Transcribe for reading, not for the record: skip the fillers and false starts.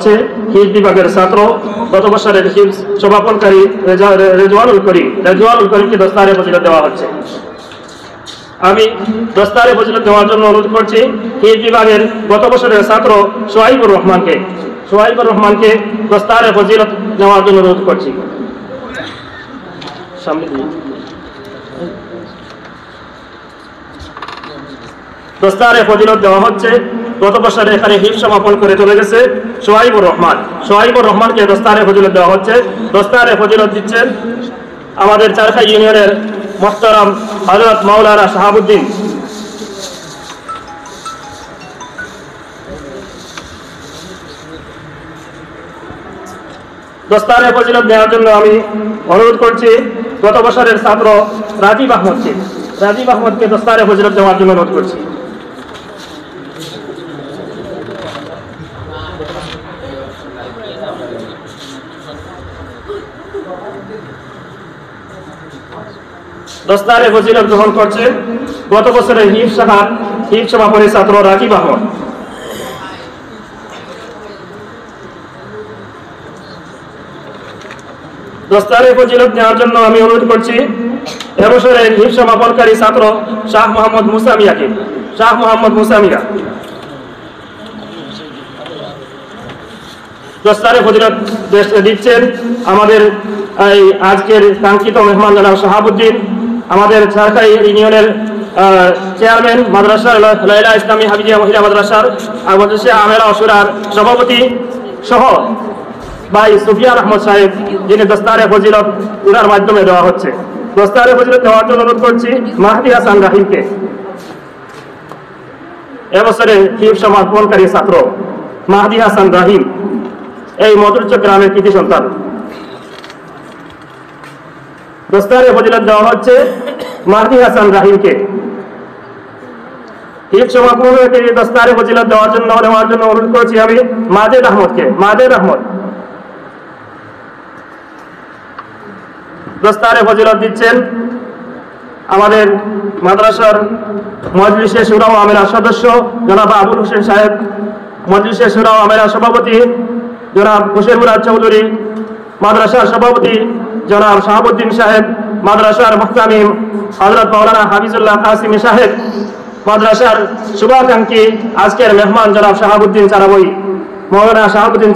হচ্ছে হিফজ বিভাগের ছাত্র, গত বছরের হিফজ সমাপনকারী রেজওয়ানুল করিমকে দস্তারে ফজিলত দেওয়া হচ্ছে। আমি দস্তারে ফজিলত দেওয়ার জন্য অনুরোধ করছি হিফজ বিভাগের গত বছরের ছাত্র সোহাইবুর রহমানকে দস্তারে ফজিলত নেওয়ার জন্য অনুরোধ করছি। সামনে দস্তারে ফজিলত দেওয়া হচ্ছে, গত বছরে এখানে হিফজ সমাপন করে চলে গেছে সোহাইবুর রহমানকে দস্তারে ফজিলত দেওয়া হচ্ছে। দস্তারে ফজিলত দিচ্ছেন আমাদের চারখাই ইউনিয়নের মোহতারাম হযরত মাওলানা শাহাবুদ্দিন। দস্তারে ফজিলত দেওয়ার জন্য আমি অনুরোধ করছি গত বছরের ছাত্র রাজীব আহমদকে দস্তারে ফজিলত দেওয়ার জন্য অনুরোধ করছি। দস্তারে ফজিলত গ্রহণ করছেন গত বছরের হিফজ সমাপনী ছাত্র রাজীব আহমদ। দস্তারে ফজিলত নেওয়ার জন্য আমি অনুরোধ করছি এবছরের হিফজ সমাপনকারী ছাত্র শাহ মোহাম্মদ মুসা মিয়া। দস্তারে ফজিলত দিচ্ছেন আমাদের এই আজকের কাঙ্ক্ষিত মেহমান জনাব শাহাবুদ্দিন, আমাদের চারখাই ইউনিয়নের চেয়ারম্যান, মাদ্রাসার লাইলা ইসলামী হাফিজিয়া মহিলা মাদ্রাসার আমেরা অসুরার সভাপতি সহ ভাই সুফিয়ান আহমদ সাহেব, যিনি দস্তারে ফজিলত উনার মাধ্যমে দেওয়া হচ্ছে। দস্তারে ফজিলত দেওয়ার জন্য অনুরোধ করছি মাহদি হাসান রাহিমকে, এবছরে হিফজ সমাপনকারী ছাত্র মাহদি হাসান রাহিম, এই মধুরচ গ্রামের কৃতি সন্তান। দস্তারে ফজিলত দেওয়া হচ্ছে মাহদি হাসান রাহিমকে। হিফজ সমাপনকারী দস্তারে ফজিলত নেওয়ার জন্য অনুরোধ করছি আমি মাজেদ আহমদ। দস্তারে ফজিলত দিচ্ছেন আমাদের মাদ্রাসার মজলিসে শুরা ও আমিরা সদস্য জনাব আবুল হোসেন সাহেব, মজলিসে শুরা ও আমিরা সভাপতি জনাব হোসেন মুরাদ চৌধুরী, মাদ্রাসার সভাপতি জনাব শাহাবুদ্দিন সাহেব, মাদ্রাসার মুহতামিম হযরত মাওলানা হাফিজুল্লাহ কাসিমি সাহেব, মাদ্রাসার শুভাকাঙ্ক্ষী আজকের মেহমান জনাব শাহাবুদ্দিন চারাবই, মাওলানা শাহাবুদ্দিন